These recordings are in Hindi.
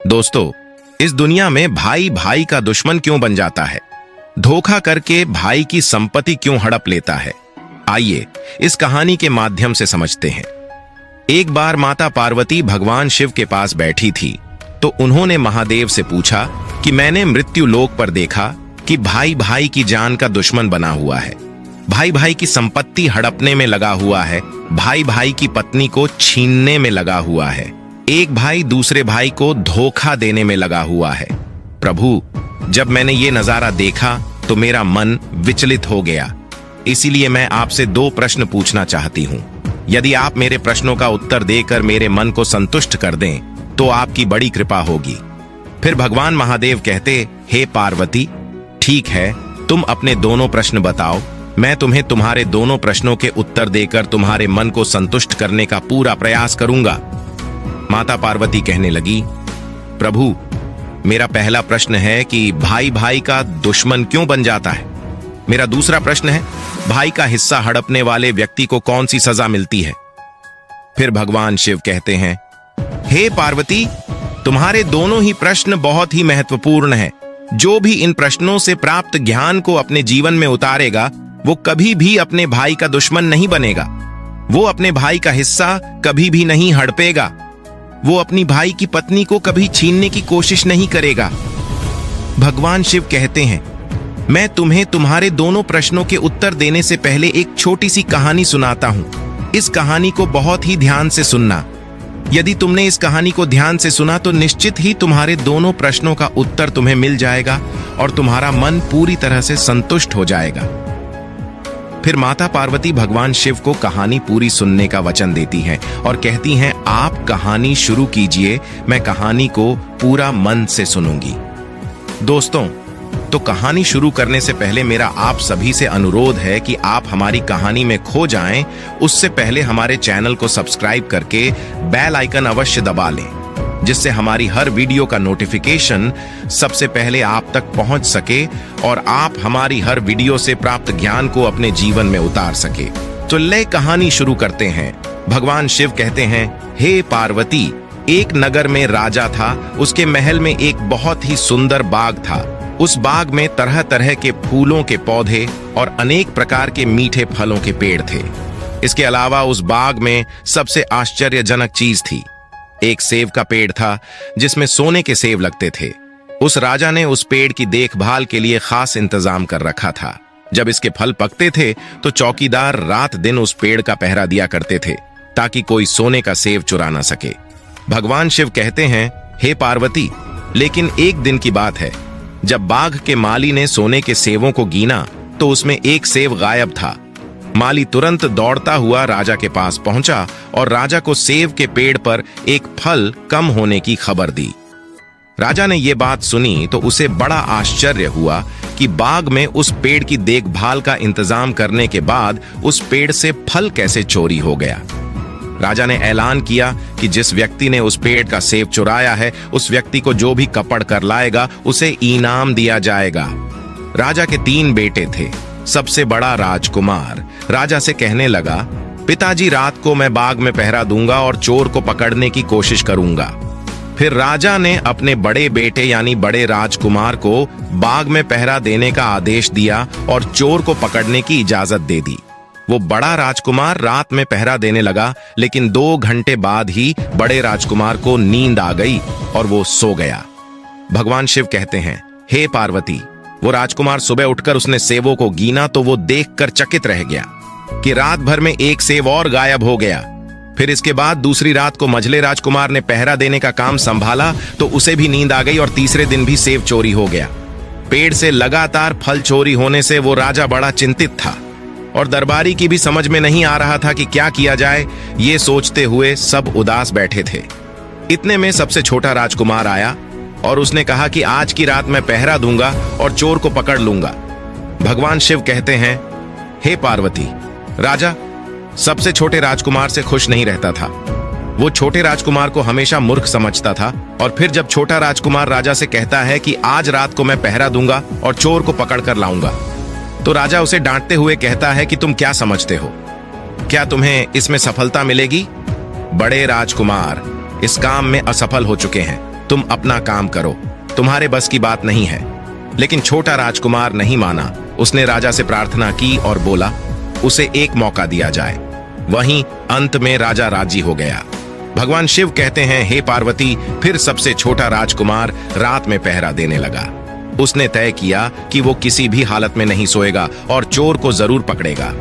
दोस्तों, इस दुनिया में भाई भाई का दुश्मन क्यों बन जाता है? धोखा करके भाई की संपत्ति क्यों हड़प लेता है? आइए इस कहानी के माध्यम से समझते हैं। एक बार माता पार्वती भगवान शिव के पास बैठी थी तो उन्होंने महादेव से पूछा कि मैंने मृत्यु लोक पर देखा कि भाई भाई की जान का दुश्मन बना हुआ है, भाई भाई की संपत्ति हड़पने में लगा हुआ है, भाई भाई की पत्नी को छीनने में लगा हुआ है, एक भाई दूसरे भाई को धोखा देने में लगा हुआ है। प्रभु, जब मैंने ये नजारा देखा तो मेरा मन विचलित हो गया। इसीलिए मैं आपसे 2 प्रश्न पूछना चाहती हूँ। यदि आप मेरे प्रश्नों का उत्तर देकर मेरे मन को संतुष्ट कर दें तो आपकी बड़ी कृपा होगी। फिर भगवान महादेव कहते, हे पार्वती, ठीक है, तुम अपने दोनों प्रश्न बताओ, मैं तुम्हें तुम्हारे दोनों प्रश्नों के उत्तर देकर तुम्हारे मन को संतुष्ट करने का पूरा प्रयास करूंगा। माता पार्वती कहने लगी, प्रभु, मेरा पहला प्रश्न है कि भाई भाई का दुश्मन क्यों बन जाता है। मेरा दूसरा प्रश्न है, भाई का हिस्सा हड़पने वाले व्यक्ति को कौन सी सजा मिलती है। फिर भगवान शिव कहते हैं, हे पार्वती, तुम्हारे दोनों ही प्रश्न बहुत ही महत्वपूर्ण हैं। जो भी इन प्रश्नों से प्राप्त ज्ञान को अपने जीवन में उतारेगा वो कभी भी अपने भाई का दुश्मन नहीं बनेगा। वो अपने भाई का हिस्सा कभी भी नहीं हड़पेगा। वो अपनी भाई की पत्नी को कभी छीनने की कोशिश नहीं करेगा। भगवान शिव कहते हैं, मैं तुम्हें तुम्हारे दोनों प्रश्नों के उत्तर देने से पहले एक छोटी सी कहानी सुनाता हूं। इस कहानी को बहुत ही ध्यान से सुनना। यदि तुमने इस कहानी को ध्यान से सुना तो निश्चित ही तुम्हारे दोनों प्रश्नों का उत्तर तुम्हें मिल जाएगा और तुम्हारा मन पूरी तरह से संतुष्ट हो जाएगा। फिर माता पार्वती भगवान शिव को कहानी पूरी सुनने का वचन देती हैं और कहती हैं, आप कहानी शुरू कीजिए, मैं कहानी को पूरा मन से सुनूंगी। दोस्तों, तो कहानी शुरू करने से पहले मेरा आप सभी से अनुरोध है कि आप हमारी कहानी में खो जाएं, उससे पहले हमारे चैनल को सब्सक्राइब करके बेल आइकन अवश्य दबा लें, जिससे हमारी हर वीडियो का नोटिफिकेशन सबसे पहले आप तक पहुंच सके और आप हमारी हर वीडियो से प्राप्त ज्ञान को अपने जीवन में उतार सके। तो ले कहानी शुरू करते हैं। भगवान शिव कहते हैं, हे पार्वती, एक नगर में राजा था। उसके महल में एक बहुत ही सुंदर बाग था। उस बाग में तरह तरह के फूलों के पौधे और अनेक प्रकार के मीठे फलों के पेड़ थे। इसके अलावा उस बाग में सबसे आश्चर्यजनक चीज थी। एक सेब का पेड़ था जिसमें सोने के सेब लगते थे। उस राजा ने उस पेड़ की देखभाल के लिए खास इंतजाम कर रखा था। जब इसके फल पकते थे तो चौकीदार रात दिन उस पेड़ का पहरा दिया करते थे ताकि कोई सोने का सेब चुरा ना सके। भगवान शिव कहते हैं, हे पार्वती, लेकिन एक दिन की बात है, जब बाग के माली ने सोने के सेबों को गिना तो उसमें एक सेब गायब था। माली तुरंत दौड़ता हुआ राजा के पास पहुंचा और राजा को सेब के पेड़ पर एक फल कम होने की खबर दी। राजा ने यह बात सुनी तो उसे बड़ा आश्चर्य हुआ कि बाग में उस पेड़ की देखभाल का इंतजाम करने के बाद उस पेड़ से फल कैसे चोरी हो गया। राजा ने ऐलान किया कि जिस व्यक्ति ने उस पेड़ का सेब चुराया है, उस व्यक्ति को जो भी कपड़ कर लाएगा उसे इनाम दिया जाएगा। राजा के 3 बेटे थे। सबसे बड़ा राजकुमार राजा से कहने लगा, पिताजी, रात को मैं बाग में पहरा दूंगा और चोर को पकड़ने की कोशिश करूंगा। फिर राजा ने अपने बड़े बेटे यानी बड़े राजकुमार को बाग में पहरा देने का आदेश दिया और चोर को पकड़ने की इजाजत दे दी। वो बड़ा राजकुमार रात में पहरा देने लगा, लेकिन 2 घंटे बाद ही बड़े राजकुमार को नींद आ गई और वो सो गया। भगवान शिव कहते हैं, हे पार्वती, वो राजकुमार सुबह उठकर उसने सेबों को गिना तो वो देखकर चकित रह गया कि रात भर में एक सेब और गायब हो गया। फिर इसके बाद दूसरी रात को मझले राजकुमार ने पहरा देने का काम संभाला तो उसे भी नींद आ गई और तीसरे दिन भी सेब चोरी हो गया। पेड़ से लगातार फल चोरी होने से वो राजा बड़ा चिंतित था और दरबारी की भी समझ में नहीं आ रहा था कि क्या किया जाए। ये सोचते हुए सब उदास बैठे थे। इतने में सबसे छोटा राजकुमार आया और उसने कहा कि आज की रात मैं पहरा दूंगा और चोर को पकड़ लूंगा। भगवान शिव कहते हैं, हे पार्वती, राजा सबसे छोटे राजकुमार से खुश नहीं रहता था। वो छोटे राजकुमार को हमेशा मूर्ख समझता था और फिर जब छोटा राजकुमार राजा से कहता है कि आज रात को मैं पहरा दूंगा और चोर को पकड़ कर लाऊंगा, तो राजा उसे डांटते हुए कहता है कि तुम क्या समझते हो, क्या तुम्हें इसमें सफलता मिलेगी? बड़े राजकुमार इस काम में असफल हो चुके हैं। तुम अपना काम करो, तुम्हारे बस की बात नहीं है। लेकिन छोटा राजकुमार नहीं माना। उसने राजा से प्रार्थना की और बोला उसे एक मौका दिया जाए। वहीं अंत में राजा राजी हो गया। भगवान शिव कहते हैं, हे पार्वती, फिर सबसे छोटा राजकुमार रात में पहरा देने लगा। उसने तय किया कि वो किसी भी हालत में नहीं सोएगा और चोर को जरूर पकड़ेगा।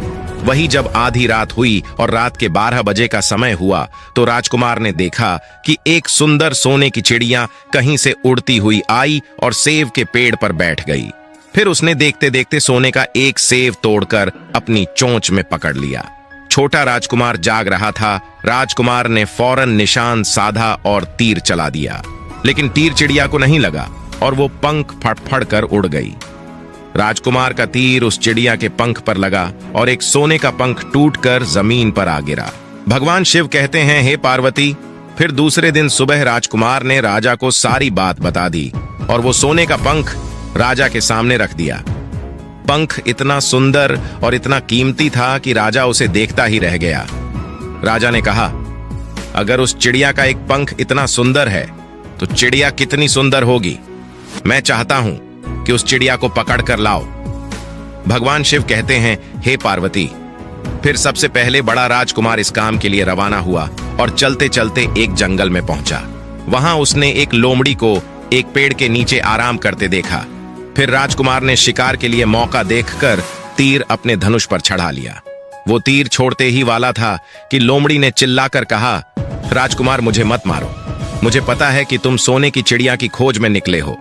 वही जब आधी रात हुई और रात के 12 बजे का समय हुआ तो राजकुमार ने देखा कि एक सुंदर सोने की चिड़िया कहीं से उड़ती हुई आई और सेब के पेड़ पर बैठ गई। फिर उसने देखते देखते सोने का एक सेब तोड़कर अपनी चोंच में पकड़ लिया। छोटा राजकुमार जाग रहा था। राजकुमार ने फौरन निशान साधा और तीर चला दिया, लेकिन तीर चिड़िया को नहीं लगा और वो पंख फड़फड़ कर उड़ गई। राजकुमार का तीर उस चिड़िया के पंख पर लगा और एक सोने का पंख टूटकर जमीन पर आ गिरा। भगवान शिव कहते हैं, हे पार्वती, फिर दूसरे दिन सुबह राजकुमार ने राजा को सारी बात बता दी और वो सोने का पंख राजा के सामने रख दिया। पंख इतना सुंदर और इतना कीमती था कि राजा उसे देखता ही रह गया। राजा ने कहा, अगर उस चिड़िया का एक पंख इतना सुंदर है तो चिड़िया कितनी सुंदर होगी। मैं चाहता हूं कि उस चिड़िया को पकड़ कर लाओ। भगवान शिव कहते हैं, हे पार्वती, फिर सबसे पहले बड़ा राजकुमार इस काम के लिए रवाना हुआ और चलते चलते एक जंगल में पहुंचा। वहां उसने एक लोमड़ी को एक पेड़ के नीचे आराम करते देखा। फिर राजकुमार ने शिकार के लिए मौका देखकर तीर अपने धनुष पर चढ़ा लिया। वो तीर छोड़ते ही वाला था कि लोमड़ी ने चिल्लाकर कहा, राजकुमार, मुझे मत मारो। मुझे पता है कि तुम सोने की चिड़िया की खोज में निकले हो।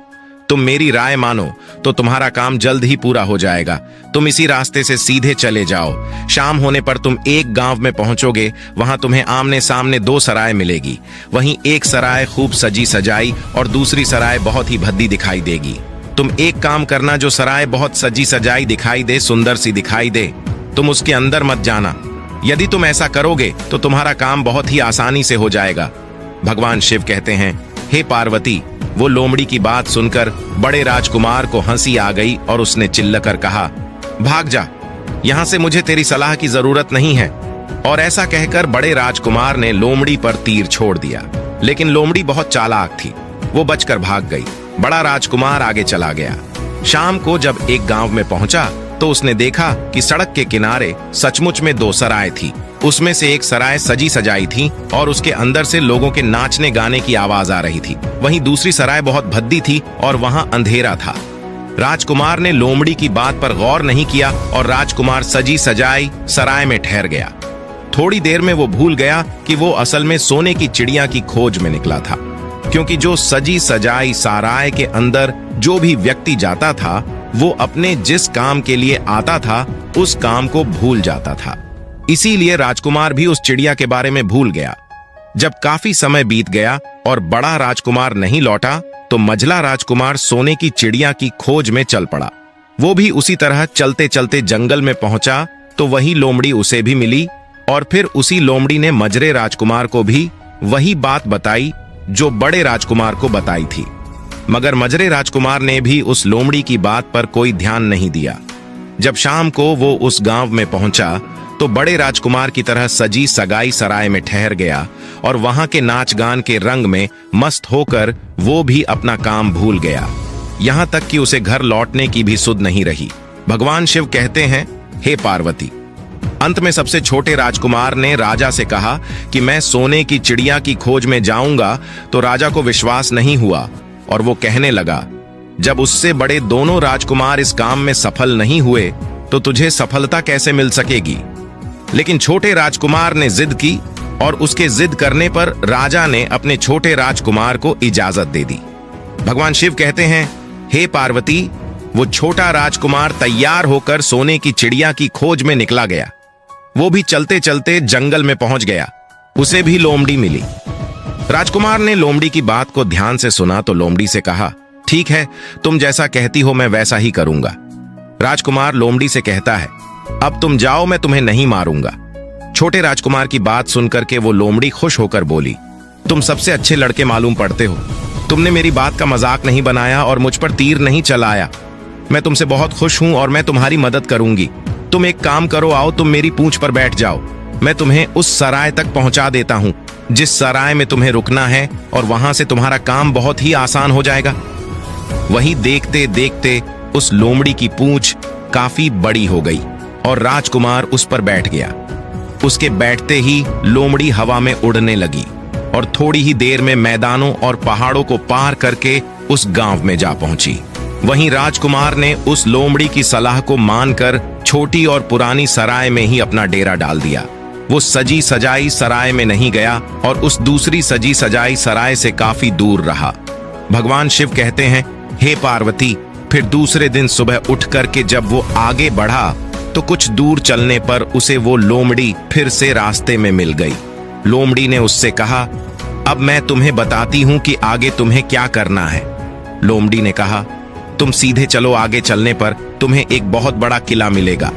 तुम मेरी राय मानो तो तुम्हारा काम जल्द ही पूरा हो जाएगा। तुम इसी रास्ते से सीधे चले जाओ। शाम होने पर तुम एक गांव में पहुंचोगे। वहां तुम्हें आमने सामने 2 सराय मिलेगी। वहीं एक सराय खूब सजी सजाई और दूसरी सराय बहुत ही भद्दी दिखाई देगी। तुम एक काम करना, जो सराय बहुत सजी सजाई दिखाई दे, सुंदर सी दिखाई दे, तुम उसके अंदर मत जाना। यदि तुम ऐसा करोगे तो तुम्हारा काम बहुत ही आसानी से हो जाएगा। भगवान शिव कहते हैं, हे पार्वती, वो लोमड़ी की बात सुनकर बड़े राजकुमार को हंसी आ गई और उसने चिल्लाकर कहा, भाग जा, यहां से मुझे तेरी सलाह की जरूरत नहीं है। और ऐसा कहकर बड़े राजकुमार ने लोमड़ी पर तीर छोड़ दिया। लेकिन लोमड़ी बहुत चालाक थी, वो बचकर भाग गई। बड़ा राजकुमार आगे चला गया। शाम को जब एक गांव में पहुंचा तो उसने देखा कि सड़क के किनारे सचमुच में 2 सराय थी। उसमें से एक सराय सजी सजाई थी और उसके अंदर से लोगों के नाचने गाने की आवाज आ रही थी। वहीं दूसरी सराय बहुत भद्दी थी और वहां अंधेरा था। राजकुमार ने लोमड़ी की बात पर गौर नहीं किया और राजकुमार सजी सजाई सराय में ठहर गया। थोड़ी देर में वो भूल गया कि वो असल में सोने की चिड़िया की खोज में निकला था, क्योंकि जो सजी सजाई सराय के अंदर जो भी व्यक्ति जाता था वो अपने जिस काम के लिए आता था उस काम को भूल जाता था। इसीलिए राजकुमार भी उस चिड़िया के बारे में भूल गया। जब काफी समय बीत गया और बड़ा राजकुमार नहीं लौटा तो मझला राजकुमार सोने की चिड़िया की खोज में चल पड़ा। वो भी उसी तरह चलते चलते जंगल में पहुंचा तो वही लोमड़ी उसे भी मिली और फिर उसी लोमड़ी ने मझरे राजकुमार को भी वही बात बताई जो बड़े राजकुमार को बताई थी। मगर मझरे राजकुमार ने भी उस लोमड़ी की बात पर कोई ध्यान नहीं दिया। जब शाम को वो उस गांव में पहुंचा तो बड़े राजकुमार की तरह सजी सगाई सराय में ठहर गया और वहां के नाच गान के रंग में मस्त होकर वो भी अपना काम भूल गया। यहां तक कि उसे घर लौटने की भी सुध नहीं रही। भगवान शिव कहते हैं, हे पार्वती, अंत में सबसे छोटे राजकुमार ने राजा से कहा कि मैं सोने की चिड़िया की खोज में जाऊंगा। तो राजा को विश्वास नहीं हुआ और वो कहने लगा, जब उससे बड़े दोनों राजकुमार इस काम में सफल नहीं हुए तो तुझे सफलता कैसे मिल सकेगी। लेकिन छोटे राजकुमार ने जिद की और उसके जिद करने पर राजा ने अपने छोटे राजकुमार को इजाजत दे दी। भगवान शिव कहते हैं, हे पार्वती, वो छोटा राजकुमार तैयार होकर सोने की चिड़िया की खोज में निकला गया। वो भी चलते चलते जंगल में पहुंच गया। उसे भी लोमड़ी मिली। राजकुमार ने लोमड़ी की बात को ध्यान से सुना तो लोमड़ी से कहा, ठीक है, तुम जैसा कहती हो मैं वैसा ही करूंगा। राजकुमार लोमड़ी से कहता है, अब तुम जाओ, मैं तुम्हें नहीं मारूंगा। छोटे राजकुमार की बात सुनकर के वो लोमड़ी खुश होकर बोली, तुम सबसे अच्छे लड़के मालूम पड़ते हो। तुमने मेरी बात का मजाक नहीं बनाया और मुझ पर तीर नहीं चलाया। मैं तुमसे बहुत खुश हूं और मैं तुम्हारी मदद करूंगी। तुम एक काम करो, आओ तुम मेरी पूंछ पर बैठ जाओ, मैं तुम्हें उस सराय तक पहुंचा देता हूं जिस सराय में तुम्हें रुकना है, और वहां से तुम्हारा काम बहुत ही आसान हो जाएगा। वहीं देखते देखते उस लोमड़ी की पूंछ काफी बड़ी हो गई और राजकुमार उस पर बैठ गया। उसके बैठते ही लोमड़ी हवा में उड़ने लगी और थोड़ी ही देर में मैदानों और पहाड़ों को पार करके उस गांव में जा पहुंची। वहीं राजकुमार ने उस लोमड़ी की सलाह को मानकर छोटी और पुरानी सराय में ही अपना डेरा डाल दिया। वो सजी सजाई सराय में नहीं गया और उस दूसरी सजी सजाई सराय से काफी दूर रहा। भगवान शिव कहते हैं, हे पार्वती, फिर दूसरे दिन सुबह उठ करके जब वो आगे बढ़ा तो कुछ दूर चलने पर उसे वो लोमड़ी फिर से रास्ते में मिल गई। लोमड़ी ने उससे कहा, अब मैं तुम्हें बताती हूं कि आगे तुम्हें क्या करना है। लोमड़ी ने कहा, तुम सीधे चलो, आगे चलने पर तुम्हें एक बहुत बड़ा किला मिलेगा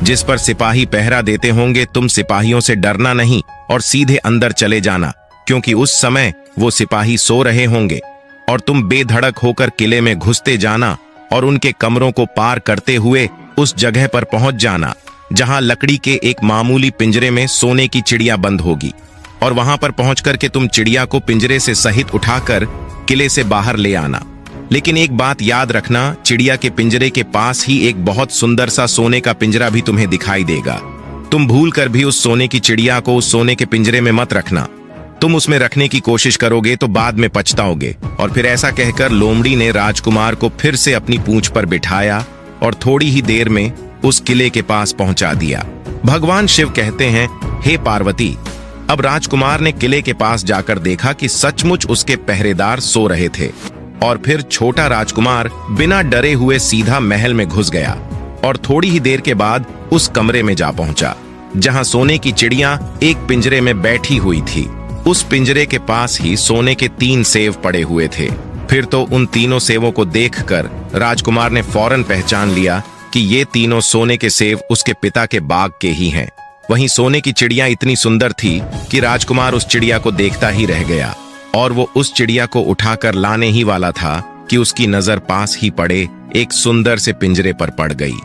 जिस पर सिपाही पहरा देते होंगे। तुम सिपाहियों से डरना नहीं और सीधे अंदर चले जाना, क्योंकि उस समय वो सिपाही सो रहे होंगे, और तुम बेधड़क होकर किले में घुसते जाना और उनके कमरों को पार करते हुए उस जगह पर पहुंच जाना जहां लकड़ी के एक मामूली पिंजरे में सोने की चिड़िया बंद होगी, और वहां पर पहुंच करके तुम चिड़िया को पिंजरे से सहित उठाकर किले से बाहर ले आना। लेकिन एक बात याद रखना, चिड़िया के पिंजरे के पास ही एक बहुत सुंदर सा सोने का पिंजरा भी तुम्हें दिखाई देगा। तुम भूल कर भी उस सोने की चिड़िया को उस सोने के पिंजरे में मत रखना। तुम उसमें रखने की कोशिश करोगे तो बाद में पछताओगे। और फिर ऐसा कहकर लोमड़ी ने राजकुमार को फिर से अपनी पूंछ पर बिठाया और थोड़ी ही देर में उस किले के पास पहुंचा दिया। भगवान शिव कहते हैं, हे पार्वती, अब राजकुमार ने किले के पास जाकर देखा कि सचमुच उसके पहरेदार सो रहे थे, और फिर छोटा राजकुमार बिना डरे हुए सीधा महल में घुस गया और थोड़ी ही देर के बाद उस कमरे में जा पहुंचा जहां सोने की चिड़िया एक पिंजरे में बैठी हुई थी। उस पिंजरे के पास ही सोने के 3 सेव पड़े हुए थे। फिर तो उन तीनों सेवों को देखकर राजकुमार ने फौरन पहचान लिया कि ये तीनों सोने के सेव उसके पिता के बाग के ही हैं। वहीं सोने की चिड़िया इतनी सुंदर थी कि राजकुमार उस चिड़िया को देखता ही रह गया, और वो उस चिड़िया को उठाकर लाने ही वाला था कि उसकी नजर पास ही पड़े एक सुंदर से पिंजरे पर पड़ गई।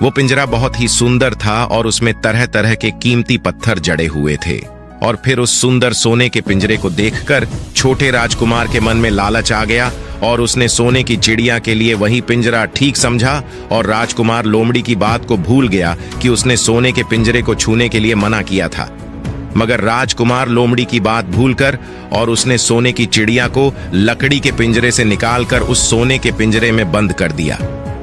वो पिंजरा बहुत ही सुंदर था और उसमें तरह तरह के कीमती पत्थर जड़े हुए थे। और फिर उस सुंदर सोने के पिंजरे को देखकर छोटे राजकुमार के मन में लालच आ गया और उसने सोने की चिड़िया के लिए वही पिंजरा ठीक समझा, और राजकुमार लोमड़ी की बात को भूल गया कि उसने सोने के पिंजरे को छूने के लिए मना किया था। मगर राजकुमार लोमड़ी की बात भूलकर और उसने सोने की चिड़िया को लकड़ी के पिंजरे से निकालकर उस सोने के पिंजरे में बंद कर दिया।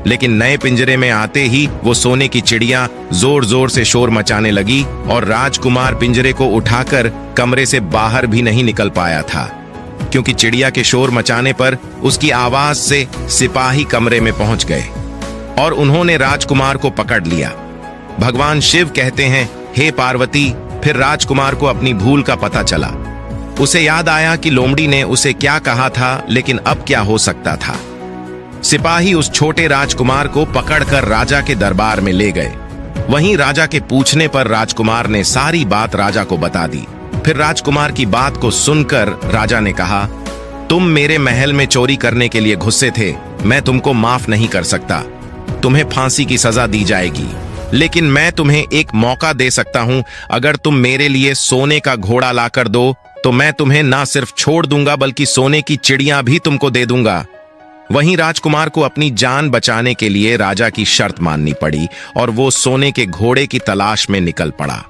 लेकिन नए पिंजरे में आते ही वो सोने की चिड़िया जोर जोर से शोर मचाने लगी और राजकुमार पिंजरे को उठाकर कमरे से बाहर भी नहीं निकल पाया था, क्योंकि चिड़िया के शोर मचाने पर उसकी आवाज से सिपाही कमरे में पहुंच गए और उन्होंने राजकुमार को पकड़ लिया। भगवान शिव कहते हैं, हे पार्वती, फिर राजकुमार को अपनी भूल का पता चला। उसे याद आया कि लोमड़ी ने उसे क्या कहा था, लेकिन अब क्या हो सकता था। सिपाही उस छोटे राजकुमार को पकड़कर राजा के दरबार में ले गए। वहीं राजा के पूछने पर राजकुमार ने सारी बात राजा को बता दी। फिर राजकुमार की बात को सुनकर राजा ने कहा, तुम मेरे महल में चोरी करने के लिए घुसे थे, मैं तुमको माफ नहीं कर सकता। तुम्हें फांसी की सजा दी जाएगी, लेकिन मैं तुम्हें एक मौका दे सकता हूं। अगर तुम मेरे लिए सोने का घोड़ा लाकर दो तो मैं तुम्हें ना सिर्फ छोड़ दूंगा बल्कि सोने की चिड़िया भी तुमको दे दूंगा। वहीं राजकुमार को अपनी जान बचाने के लिए राजा की शर्त माननी पड़ी और वो सोने के घोड़े की तलाश में निकल पड़ा।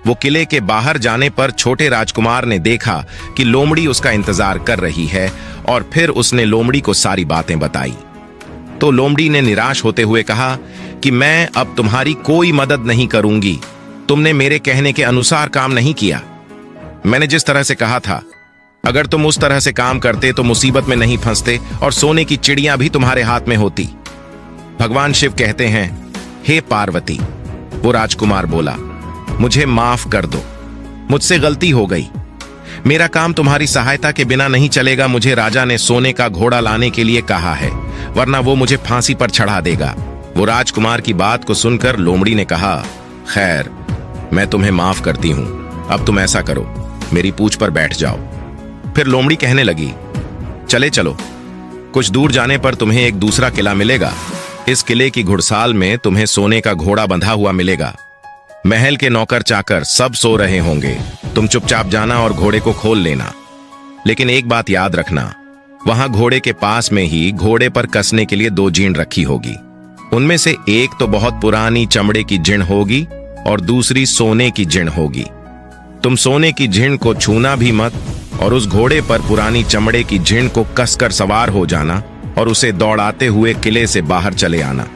वो किले के बाहर जाने पर छोटे राजकुमार ने देखा कि लोमड़ी उसका इंतजार कर रही है, और फिर उसने लोमड़ी को सारी बातें बताई। तो लोमड़ी ने निराश होते हुए कहा कि मैं अब तुम्हारी कोई मदद नहीं करूंगी। तुमने मेरे कहने के अनुसार काम नहीं किया। मैंने जिस तरह से कहा था, अगर तुम उस तरह से काम करते तो मुसीबत में नहीं फंसते और सोने की चिड़िया भी तुम्हारे हाथ में होती। भगवान शिव कहते हैं, हे पार्वती, वो राजकुमार बोला, मुझे माफ कर दो, मुझसे गलती हो गई। मेरा काम तुम्हारी सहायता के बिना नहीं चलेगा। मुझे राजा ने सोने का घोड़ा लाने के लिए कहा है, वरना वो मुझे फांसी पर चढ़ा देगा। वो राजकुमार की बात को सुनकर लोमड़ी ने कहा, खैर, मैं तुम्हें माफ करती हूं। अब तुम ऐसा करो, मेरी पूंछ पर बैठ जाओ। फिर लोमड़ी कहने लगी, चले चलो, कुछ दूर जाने पर तुम्हें एक दूसरा किला मिलेगा। इस किले की घुड़साल में तुम्हें सोने का घोड़ा बंधा हुआ मिलेगा। महल के नौकर चाकर सब सो रहे होंगे, तुम चुपचाप जाना और घोड़े को खोल लेना। लेकिन एक बात याद रखना, वहां घोड़े के पास में ही घोड़े पर कसने के लिए 2 जीण रखी होगी। उनमें से एक तो बहुत पुरानी चमड़े की जीण होगी और दूसरी सोने की जीण होगी। तुम सोने की जीण को छूना भी मत और उस घोड़े पर पुरानी चमड़े की जीण को कसकर सवार हो जाना और उसे दौड़ाते हुए किले से बाहर चले आना।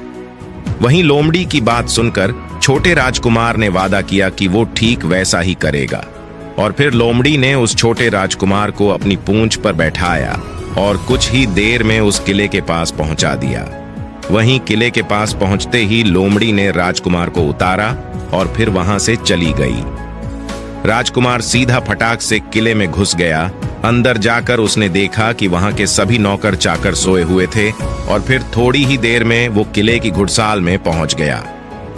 वहीं लोमड़ी की बात सुनकर छोटे राजकुमार ने वादा किया कि वो ठीक वैसा ही करेगा। और फिर लोमड़ी ने उस छोटे राजकुमार को अपनी पूंछ पर बैठाया और कुछ ही देर में उस किले के पास पहुंचा दिया। वहीं किले के पास पहुंचते ही लोमड़ी ने राजकुमार को उतारा और फिर वहां से चली गई। राजकुमार सीधा फटाक से किले में घुस गया। अंदर जाकर उसने देखा कि वहां के सभी नौकर चाकर सोए हुए थे और फिर थोड़ी ही देर में वो किले की घुड़साल में पहुंच गया।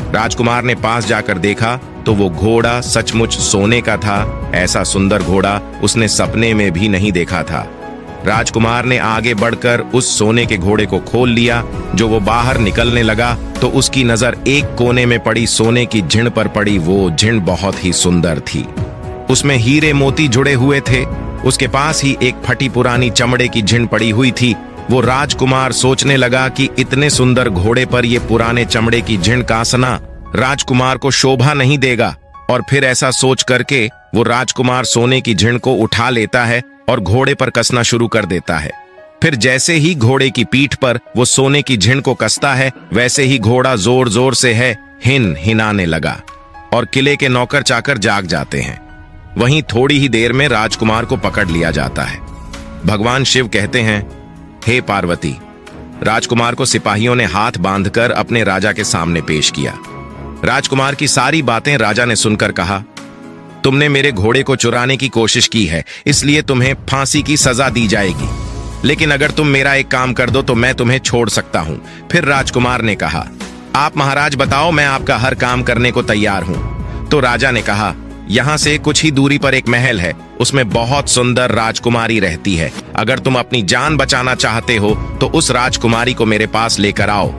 राजकुमार ने पास जाकर देखा तो वो घोड़ा सचमुच सोने का था। ऐसा सुंदर घोड़ा उसने सपने में भी नहीं देखा था। राजकुमार ने आगे बढ़कर उस सोने के घोड़े को खोल लिया। जो वो बाहर निकलने लगा तो उसकी नजर एक कोने में पड़ी सोने की झिण पर पड़ी। वो झिण बहुत ही सुंदर थी, उसमें हीरे मोती जुड़े हुए थे। उसके पास ही एक फटी पुरानी चमड़े की झिण पड़ी हुई थी। वो राजकुमार सोचने लगा कि इतने सुंदर घोड़े पर ये पुराने चमड़े की झिण कासना राजकुमार को शोभा नहीं देगा। और फिर ऐसा सोच करके वो राजकुमार सोने की झिण को उठा लेता है और घोड़े पर कसना शुरू कर देता है। फिर जैसे ही घोड़े की पीठ पर वो सोने की झिण को कसता है, वैसे ही घोड़ा जोर जोर से हिनाने लगा और किले के नौकर चाकर जाग जाते हैं। वहीं थोड़ी ही देर में राजकुमार को पकड़ लिया जाता है। भगवान शिव कहते हैं, हे पार्वती। राजकुमार को सिपाहियों ने हाथ बांधकर अपने राजा के सामने पेश किया। राजकुमार की सारी बातें राजा ने सुनकर कहा, तुमने मेरे घोड़े को चुराने की कोशिश की है, इसलिए तुम्हें फांसी की सजा दी जाएगी। लेकिन अगर तुम मेरा एक काम कर दो तो मैं तुम्हें छोड़ सकता हूं। फिर राजकुमार ने कहा, आप महाराज बताओ, मैं आपका हर काम करने को तैयार हूं। तो राजा ने कहा, यहां से कुछ ही दूरी पर एक महल है, उसमें बहुत सुंदर राजकुमारी रहती है। अगर तुम अपनी जान बचाना चाहते हो तो उस राजकुमारी को मेरे पास लेकर आओ।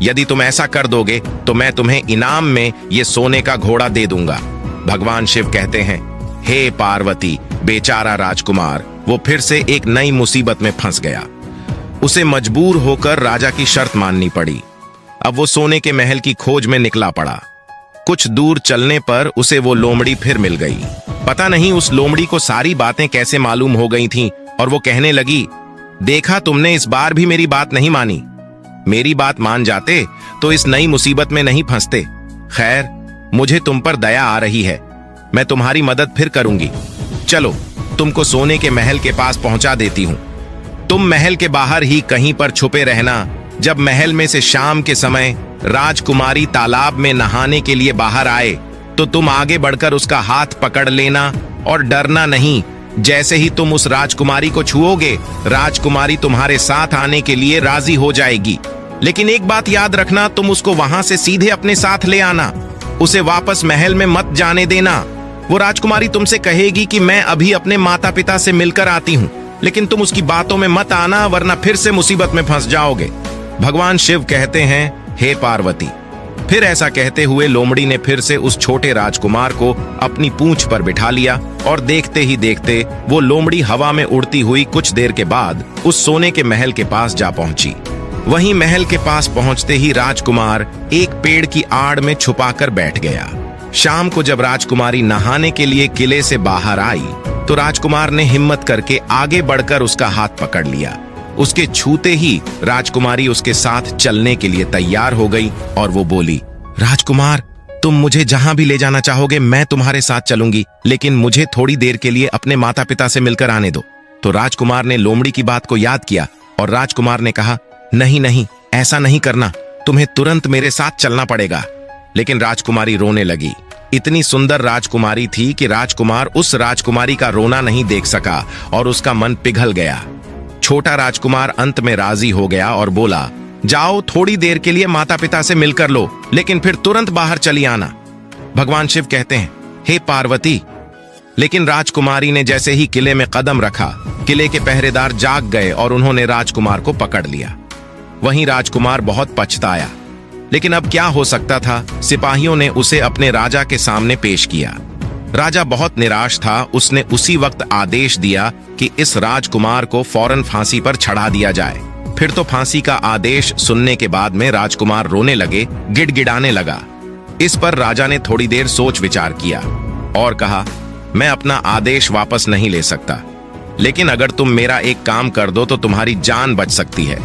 यदि तुम ऐसा कर दोगे तो मैं तुम्हें इनाम में ये सोने का घोड़ा दे दूंगा। भगवान शिव कहते हैं, हे पार्वती, बेचारा राजकुमार वो फिर से एक नई मुसीबत में फंस गया। उसे मजबूर होकर राजा की शर्त माननी पड़ी। अब वो सोने के महल की खोज में निकला पड़ा। कुछ दूर चलने पर उसे वो लोमड़ी फिर मिल गई। पता नहीं उस लोमड़ी को सारी बातें कैसे मालूम हो गई थीं और वो कहने लगी, देखा तुमने, इस बार भी मेरी बात नहीं मानी। मेरी बात मान जाते तो इस नई मुसीबत में नहीं फंसते। खैर, मुझे तुम पर दया आ रही है, मैं तुम्हारी मदद फिर करूंगी। चलो, तुमको सोने के महल के पास पहुंचा देती हूं। तुम महल के बाहर ही कहीं पर छुपे रहना। जब महल में से शाम के समय राजकुमारी तालाब में नहाने के लिए बाहर आए तो तुम आगे बढ़कर उसका हाथ पकड़ लेना और डरना नहीं। जैसे ही तुम उस राजकुमारी को छुओगे, राजकुमारी तुम्हारे साथ आने के लिए राजी हो जाएगी। लेकिन एक बात याद रखना, तुम उसको वहां से सीधे अपने साथ ले आना, उसे वापस महल में मत जाने देना। वो राजकुमारी तुमसे कहेगी कि मैं अभी अपने माता पिता से मिलकर आती हूँ, लेकिन तुम उसकी बातों में मत आना, वरना फिर से मुसीबत में फंस जाओगे। भगवान शिव कहते हैं, हे पार्वती। फिर ऐसा कहते हुए लोमड़ी ने फिर से उस छोटे राजकुमार को अपनी पूंछ पर बिठा लिया और देखते ही देखते वो लोमड़ी हवा में उड़ती हुई कुछ देर के बाद उस सोने के महल के पास जा पहुंची। वहीं महल के पास पहुंचते ही राजकुमार एक पेड़ की आड़ में छुपाकर बैठ गया। शाम को जब राजकुमारी नहाने के लिए किले से बाहर आई तो राजकुमार ने हिम्मत करके आगे बढ़कर उसका हाथ पकड़ लिया। उसके छूते ही राजकुमारी उसके साथ चलने के लिए तैयार हो गई और वो बोली, राजकुमार, तुम मुझे जहां भी ले जाना चाहोगे मैं तुम्हारे साथ चलूंगी, लेकिन मुझे थोड़ी देर के लिए अपने माता पिता से मिलकर आने दो। तो राजकुमार ने लोमड़ी की बात को याद किया और राजकुमार ने कहा, नहीं नहीं, ऐसा नहीं करना, तुम्हें तुरंत मेरे साथ चलना पड़ेगा। लेकिन राजकुमारी रोने लगी। इतनी सुंदर राजकुमारी थी कि राजकुमार उस राजकुमारी का रोना नहीं देख सका और उसका मन पिघल गया। छोटा राजकुमार अंत में राजी हो गया और बोला, जाओ, थोड़ी देर के लिए माता पिता से मिलकर लो, लेकिन फिर तुरंत बाहर चली आना। भगवान शिव कहते हैं, हे पार्वती। लेकिन राजकुमारी ने जैसे ही किले में कदम रखा, किले के पहरेदार जाग गए और उन्होंने राजकुमार को पकड़ लिया। वहीं राजकुमार बहुत पछताया। लेकिन अब क्या हो सकता था। सिपाहियों ने उसे अपने राजा के सामने पेश किया। राजा बहुत निराश था। उसने उसी वक्त आदेश दिया कि इस राजकुमार को फौरन फांसी पर चढ़ा दिया जाए। फिर तो फांसी का आदेश सुनने के बाद में राजकुमार रोने लगे, गिड़गिड़ाने लगा। इस पर राजा ने थोड़ी देर सोच विचार किया और कहा, मैं अपना आदेश वापस नहीं ले सकता, लेकिन अगर तुम मेरा एक काम कर दो तो तुम्हारी जान बच सकती है।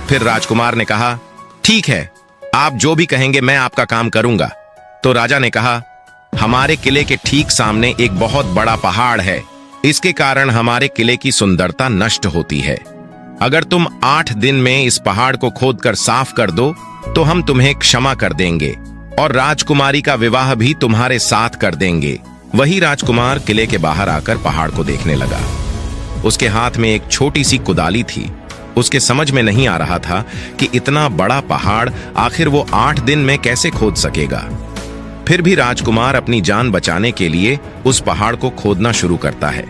फिर राजकुमार ने कहा, ठीक है, आप जो भी कहेंगे मैं आपका काम करूंगा। तो राजा ने कहा, हमारे किले के ठीक सामने एक बहुत बड़ा पहाड़ है। इसके कारण हमारे किले की सुंदरता नष्ट होती है। अगर तुम 8 दिन में इस पहाड़ को खोदकर साफ कर दो तो हम तुम्हें क्षमा कर देंगे और राजकुमारी का विवाह भी तुम्हारे साथ कर देंगे। वही राजकुमार किले के बाहर आकर पहाड़ को देखने लगा। उसके हाथ में एक छोटी सी कुदाली थी। उसके समझ में नहीं आ रहा था कि इतना बड़ा पहाड़ आखिर वो 8 दिन में कैसे खोद सकेगा। फिर भी राजकुमार अपनी जान बचाने के लिए उस पहाड़ को खोदना शुरू करता है।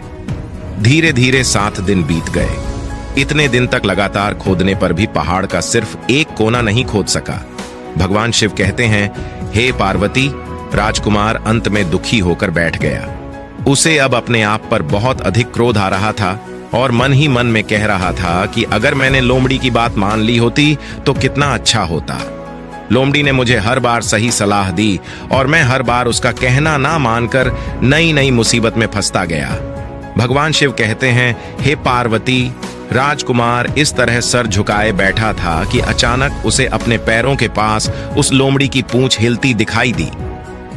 धीरे धीरे 7 दिन बीत गए। इतने दिन तक लगातार खोदने पर भी पहाड़ का सिर्फ एक कोना नहीं खोद सका। भगवान शिव कहते हैं, हे पार्वती, राजकुमार अंत में दुखी होकर बैठ गया। उसे अब अपने आप पर बहुत अधिक क्रोध आ रहा था और मन ही मन में कह रहा था कि अगर मैंने लोमड़ी की बात मान ली होती तो कितना अच्छा होता। लोमड़ी ने मुझे हर बार सही सलाह दी और मैं हर बार उसका कहना ना मानकर नई नई मुसीबत में फंसता गया। भगवान शिव कहते हैं, हे पार्वती, राजकुमार इस तरह सर झुकाए बैठा था कि अचानक उसे अपने पैरों के पास उस लोमड़ी की पूंछ हिलती दिखाई दी।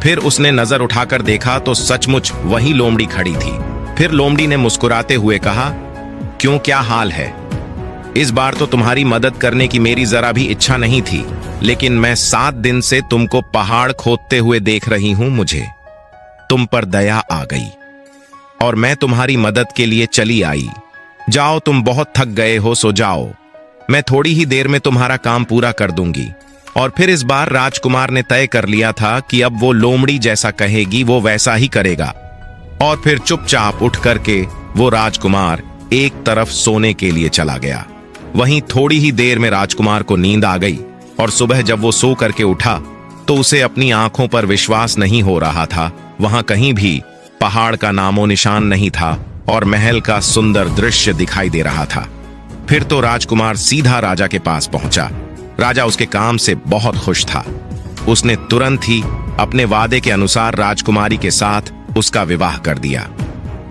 फिर उसने नजर उठाकर देखा तो सचमुच वही लोमड़ी खड़ी थी। फिर लोमड़ी ने मुस्कुराते हुए कहा, क्यों, क्या हाल है? इस बार तो तुम्हारी मदद करने की मेरी जरा भी इच्छा नहीं थी, लेकिन मैं 7 दिन से तुमको पहाड़ खोदते हुए देख रही हूं। मुझे तुम पर दया आ गई और मैं तुम्हारी मदद के लिए चली आई। जाओ, तुम बहुत थक गए हो, सो जाओ। मैं थोड़ी ही देर में तुम्हारा काम पूरा कर दूंगी। और फिर इस बार राजकुमार ने तय कर लिया था कि अब वो लोमड़ी जैसा कहेगी वो वैसा ही करेगा। और फिर चुपचाप उठ करके वो राजकुमार एक तरफ सोने के लिए चला गया। वहीं थोड़ी ही देर में राजकुमार को नींद आ गई और सुबह जब वो सो करके उठा तो उसे अपनी आंखों पर विश्वास नहीं हो रहा था। वहां कहीं भी पहाड़ का नामो निशान नहीं था और महल का सुंदर दृश्य दिखाई दे रहा था। फिर तो राजकुमार सीधा राजा के पास पहुंचा। राजा उसके काम से बहुत खुश था। उसने तुरंत ही अपने वादे के अनुसार राजकुमारी के साथ उसका विवाह कर दिया।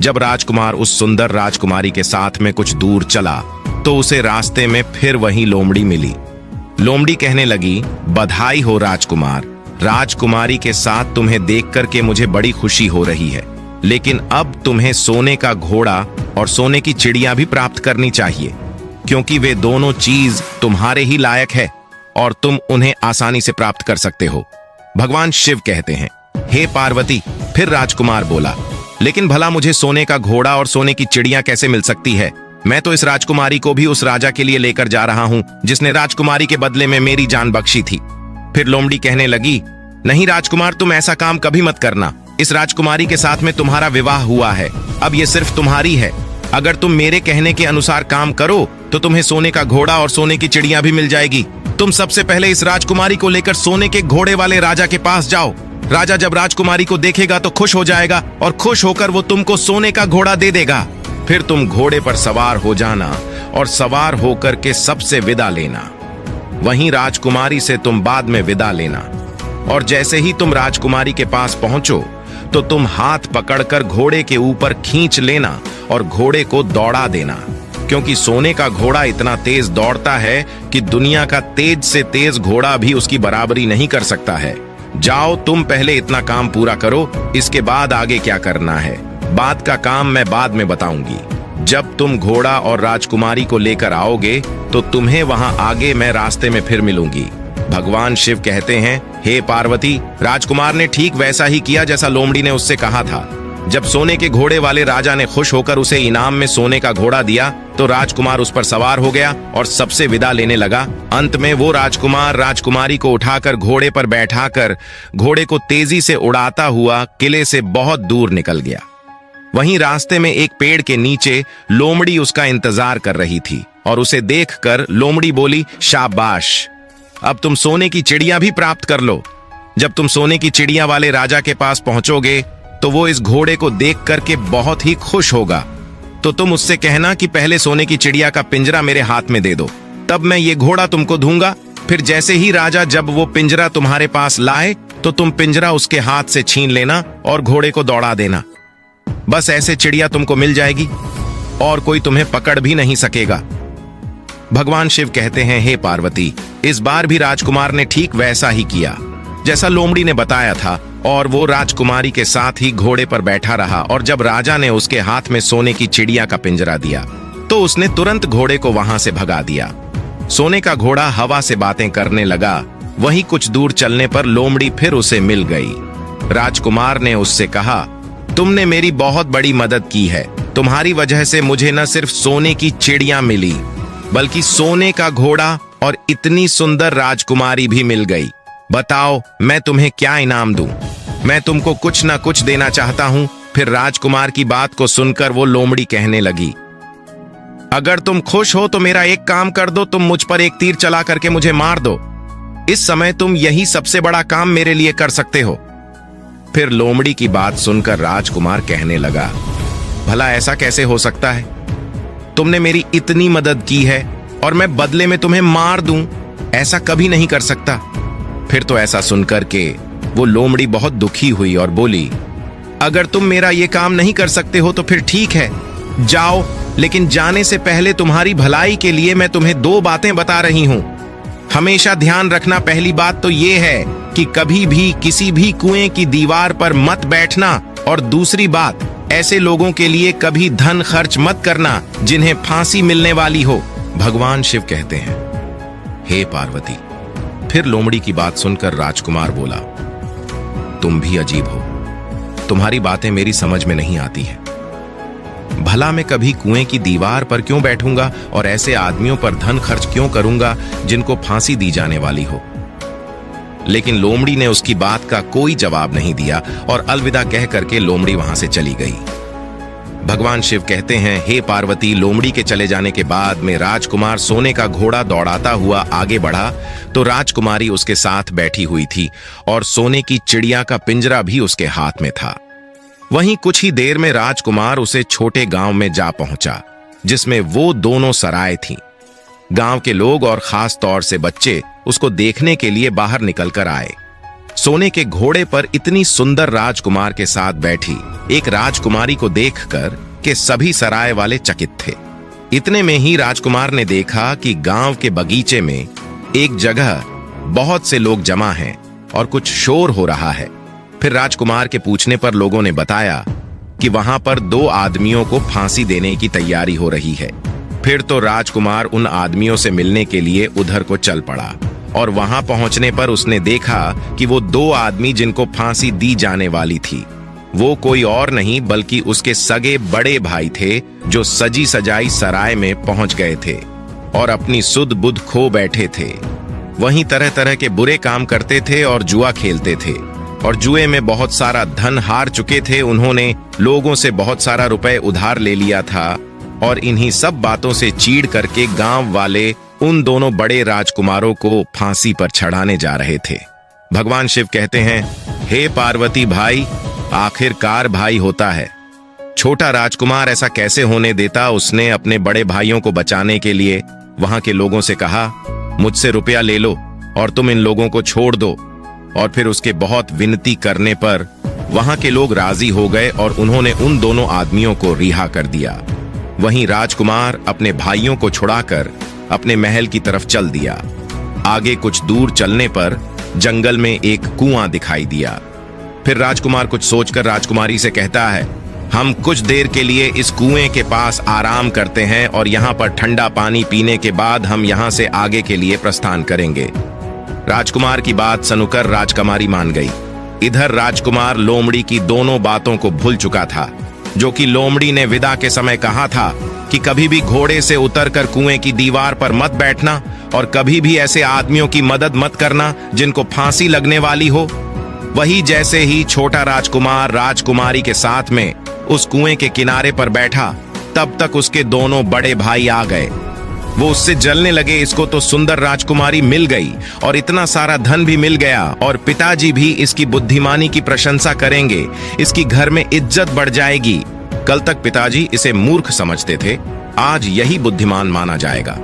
जब राजकुमार उस सुंदर राजकुमारी के साथ में कुछ दूर चला तो उसे रास्ते में फिर वही लोमड़ी मिली। लोमड़ी कहने लगी, बधाई हो राजकुमार, राजकुमारी के साथ तुम्हें देख करके मुझे बड़ी खुशी हो रही है, लेकिन अब तुम्हें सोने का घोड़ा और सोने की चिड़िया भी प्राप्त करनी चाहिए, क्योंकि वे दोनों चीज तुम्हारे ही लायक है और तुम उन्हें आसानी से प्राप्त कर सकते हो। भगवान शिव कहते हैं, हे पार्वती। फिर राजकुमार बोला, लेकिन भला मुझे सोने का घोड़ा और सोने की चिड़िया कैसे मिल सकती है? मैं तो इस राजकुमारी को भी उस राजा के लिए लेकर जा रहा हूं जिसने राजकुमारी के बदले में मेरी जान बख्शी थी। फिर लोमड़ी कहने लगी, नहीं राजकुमार, तुम ऐसा काम कभी मत करना। इस राजकुमारी के साथ में तुम्हारा विवाह हुआ है, अब ये सिर्फ तुम्हारी है। अगर तुम मेरे कहने के अनुसार काम करो तो तुम्हें सोने का घोड़ा और सोने की चिड़िया भी मिल जाएगी। तुम सबसे पहले इस राजकुमारी को लेकर सोने के घोड़े वाले राजा के पास जाओ। राजा जब राजकुमारी को देखेगा तो खुश हो जाएगा और खुश होकर वो तुमको सोने का घोड़ा दे देगा। फिर तुम घोड़े पर सवार हो जाना और सवार होकर के सबसे विदा लेना। वहीं राजकुमारी से तुम बाद में विदा लेना। और जैसे ही तुम राजकुमारी के पास पहुंचो तो तुम हाथ पकड़कर घोड़े के ऊपर खींच लेना और घोड़े को दौड़ा देना, क्योंकि सोने का घोड़ा इतना तेज दौड़ता है कि दुनिया का तेज से तेज घोड़ा भी उसकी बराबरी नहीं कर सकता है। जाओ, तुम पहले इतना काम पूरा करो, इसके बाद आगे क्या करना है बाद का काम मैं बाद में बताऊंगी। जब तुम घोड़ा और राजकुमारी को लेकर आओगे तो तुम्हें वहां आगे मैं रास्ते में फिर मिलूंगी। भगवान शिव कहते हैं, हे पार्वती, राजकुमार ने ठीक वैसा ही किया जैसा लोमड़ी ने उससे कहा था। जब सोने के घोड़े वाले राजा ने खुश होकर उसे इनाम में सोने का घोड़ा दिया तो राजकुमार उस पर सवार हो गया और सबसे विदा लेने लगा। अंत में वो राजकुमार राजकुमारी को उठाकर घोड़े पर बैठाकर घोड़े को तेजी से उड़ाता हुआ किले से बहुत दूर निकल गया। वहीं रास्ते में एक पेड़ के नीचे लोमड़ी उसका इंतजार कर रही थी और उसे देखकर लोमड़ी बोली, शाबाश, अब तुम सोने की चिड़िया भी प्राप्त कर लो। जब तुम सोने की चिड़िया वाले राजा के पास पहुंचोगे तो वो इस घोड़े को देख करके बहुत ही खुश होगा। तो तुम उससे कहना कि पहले सोने की चिड़िया का पिंजरा मेरे हाथ में दे दो, तब मैं ये घोड़ा तुमको दूंगा। फिर जैसे ही राजा जब वो पिंजरा तुम्हारे पास लाए तो तुम पिंजरा उसके हाथ से छीन लेना और घोड़े को दौड़ा देना। बस ऐसे चिड़िया तुमको मिल जाएगी और कोई तुम्हें पकड़ भी नहीं सकेगा। भगवान शिव कहते हैं, हे पार्वती, इस बार भी राजकुमार ने ठीक वैसा ही किया जैसा लोमड़ी ने बताया था, और वो राजकुमारी के साथ ही घोड़े पर बैठा रहा। और जब राजा ने उसके हाथ में सोने की चिड़िया का पिंजरा दिया तो उसने तुरंत घोड़े को वहां से भगा दिया। सोने का घोड़ा हवा से बातें करने लगा। वहीं कुछ दूर चलने पर लोमड़ी फिर उसे मिल गई। राजकुमार ने उससे कहा, तुमने मेरी बहुत बड़ी मदद की है। तुम्हारी वजह से मुझे न सिर्फ सोने की चिड़िया मिली बल्कि सोने का घोड़ा और इतनी सुंदर राजकुमारी भी मिल गई। बताओ मैं तुम्हें क्या इनाम दूं? मैं तुमको कुछ ना कुछ देना चाहता हूं। फिर राजकुमार की बात को सुनकर वो लोमड़ी कहने लगी, अगर तुम खुश हो तो मेरा एक काम कर दो, तुम मुझ पर एक तीर चला करके मुझे मार दो। इस समय तुम यही सबसे बड़ा काम मेरे लिए कर सकते हो। फिर लोमड़ी की बात सुनकर राजकुमार कहने लगा, भला ऐसा कैसे हो सकता है? तुमने मेरी इतनी मदद की है और मैं बदले में तुम्हें मार दूं? ऐसा कभी नहीं कर सकता। फिर तो ऐसा सुनकर के वो लोमड़ी बहुत दुखी हुई और बोली, अगर तुम मेरा ये काम नहीं कर सकते हो तो फिर ठीक है, जाओ। लेकिन जाने से पहले तुम्हारी भलाई के लिए मैं तुम्हें दो बातें बता रही हूं। हमेशा ध्यान रखना। पहली बात तो ये है कि कभी भी किसी भी कुएं की दीवार पर मत बैठना, और दूसरी बात, ऐसे लोगों के लिए कभी धन खर्च मत करना जिन्हें फांसी मिलने वाली हो। भगवान शिव कहते हैं, हे पार्वती। फिर लोमड़ी की बात सुनकर राजकुमार बोला, तुम भी अजीब हो, तुम्हारी बातें मेरी समझ में नहीं आती हैं। भला मैं कभी कुएं की दीवार पर क्यों बैठूंगा और ऐसे आदमियों पर धन खर्च क्यों करूंगा जिनको फांसी दी जाने वाली हो? लेकिन लोमड़ी ने उसकी बात का कोई जवाब नहीं दिया और अलविदा कह करके लोमड़ी वहां से चली गई। भगवान शिव कहते हैं, हे पार्वती, लोमड़ी के चले जाने के बाद में राजकुमार सोने का घोड़ा दौड़ाता हुआ आगे बढ़ा तो राजकुमारी उसके साथ बैठी हुई थी और सोने की चिड़िया का पिंजरा भी उसके हाथ में था। वहीं कुछ ही देर में राजकुमार उसे छोटे गांव में जा पहुंचा जिसमें वो दोनों सराय थीं। गांव के लोग और खास तौर से बच्चे उसको देखने के लिए बाहर निकल कर आए। सोने के घोड़े पर इतनी सुंदर राजकुमार के साथ बैठी एक राजकुमारी को देखकर के सभी सराय वाले चकित थे। इतने में ही राजकुमार ने देखा कि गांव के बगीचे में एक जगह बहुत से लोग जमा हैं और कुछ शोर हो रहा है। फिर राजकुमार के पूछने पर लोगों ने बताया कि वहां पर दो आदमियों को फांसी देने की तैयारी हो रही है। फिर तो राजकुमार उन आदमियों से मिलने के लिए उधर को चल पड़ा और वहां पहुंचने पर उसने देखा कि वो दो आदमी जिनको फांसी दी जाने वाली थी वो कोई और नहीं बल्कि उसके सगे बड़े भाई थे जो सजी सजाई सराय में पहुंच गए थे और अपनी सुध बुध खो बैठे थे। वहीं तरह तरह के बुरे काम करते थे और जुआ खेलते थे और जुए में बहुत सारा धन हार चुके थे। उन्होंने लोगों से बहुत सारा रुपए उधार ले लिया था और इन्हीं सब बातों से चीड़ करके गांव वाले उन दोनों बड़े राजकुमारों को फांसी पर चढ़ाने जा रहे थे। भगवान शिव कहते हैं, हे पार्वती भाई, आखिरकार भाई होता है। छोटा राजकुमार ऐसा कैसे होने देता? उसने अपने बड़े भाइयों को बचाने के लिए वहां के लोगों से कहा, मुझसे रुपया ले लो और तुम इन लोगों को छोड़ दो। और फिर उसके बहुत विनती करने पर वहां के लोग राजी हो गए और उन्होंने उन दोनों आदमियों को रिहा कर दिया। वहीं राजकुमार अपने भाइयों को छुड़ाकर अपने महल की तरफ चल दिया। आगे कुछ दूर चलने पर जंगल में एक कुआं दिखाई दिया। फिर राजकुमार कुछ सोचकर राजकुमारी से कहता है, हम कुछ देर के लिए इस कुएं के पास आराम करते हैं और यहाँ पर ठंडा पानी पीने के बाद हम यहाँ से आगे के लिए प्रस्थान करेंगे। राजकुमार की बात सुनकर राजकुमारी मान गई। इधर राजकुमार लोमड़ी की दोनों बातों को भूल चुका था, जो कि लोमड़ी ने विदा के समय कहा था कि कभी भी घोड़े से उतरकर कुएं की दीवार पर मत बैठना और कभी भी ऐसे आदमियों की मदद मत करना जिनको फांसी लगने वाली हो। वही जैसे ही छोटा राजकुमार राजकुमारी के साथ में उस कुएं के किनारे पर बैठा, तब तक उसके दोनों बड़े भाई आ गए। वो उससे जलने लगे। इसको तो सुंदर राजकुमारी मिल गई और इतना सारा धन भी मिल गया और पिताजी भी इसकी बुद्धिमानी की प्रशंसा करेंगे। इसकी घर में इज्जत बढ़ जाएगी। कल तक पिताजी इसे मूर्ख समझते थे, आज यही बुद्धिमान माना जाएगा।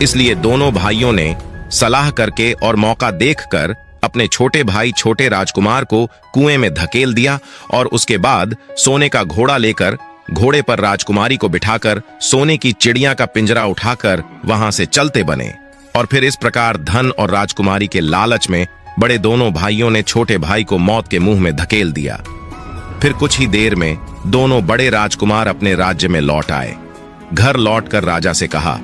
इसलिए दोनों भाइयों ने सलाह करके और मौका देखकर अपने छोटे भाई छोटे राजकुमार को कुएं में धकेल दिया और उसके बाद सोने का घोड़ा लेकर घोड़े पर राजकुमारी को बिठाकर सोने की चिड़िया का पिंजरा उठाकर वहां से चलते बने। और फिर इस प्रकार धन और राजकुमारी के लालच में बड़े दोनों भाइयों ने छोटे भाई को मौत के मुंह में धकेल दिया। फिर कुछ ही देर में दोनों बड़े राजकुमार अपने राज्य में लौट आए। घर लौटकर राजा से कहा,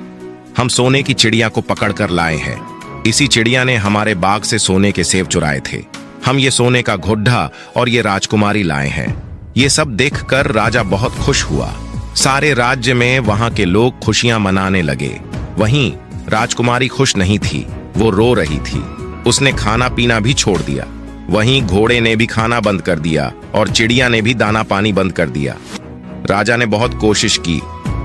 हम सोने की चिड़िया को पकड़कर लाए हैं। इसी चिड़िया ने हमारे बाग से सोने के सेब चुराए थे। हम ये सोने का घुड्डा और ये राजकुमारी लाए हैं। ये सब देखकर राजा बहुत खुश हुआ। सारे राज्य में वहां के लोग खुशियां मनाने लगे। वहीं राजकुमारी खुश नहीं थी, वो रो रही थी। उसने खाना पीना भी छोड़ दिया। वहीं घोड़े ने भी खाना बंद कर दिया और चिड़िया ने भी दाना पानी बंद कर दिया। राजा ने बहुत कोशिश की,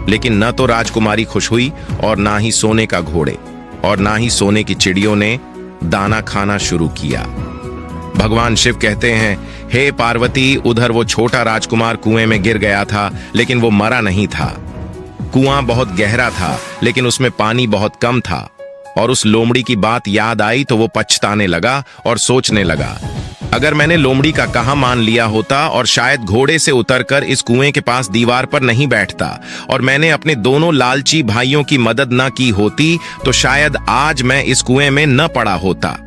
लेकिन न तो राजकुमारी खुश हुई और ना ही सोने का घोड़े और ना ही सोने की चिड़ियों ने दाना खाना शुरू किया। भगवान शिव कहते हैं, हे पार्वती, उधर वो छोटा राजकुमार कुएं में गिर गया था, लेकिन वो मरा नहीं था। कुआं बहुत गहरा था, लेकिन उसमें पानी बहुत कम था। और उस लोमड़ी की बात याद आई तो वो पछताने लगा और सोचने लगा, अगर मैंने लोमड़ी का कहा मान लिया होता और शायद घोड़े से उतरकर इस कुएं के पास दीवार पर नहीं बैठता और मैंने अपने दोनों लालची भाइयों की मदद न की होती तो शायद आज मैं इस कुएं में न पड़ा होता।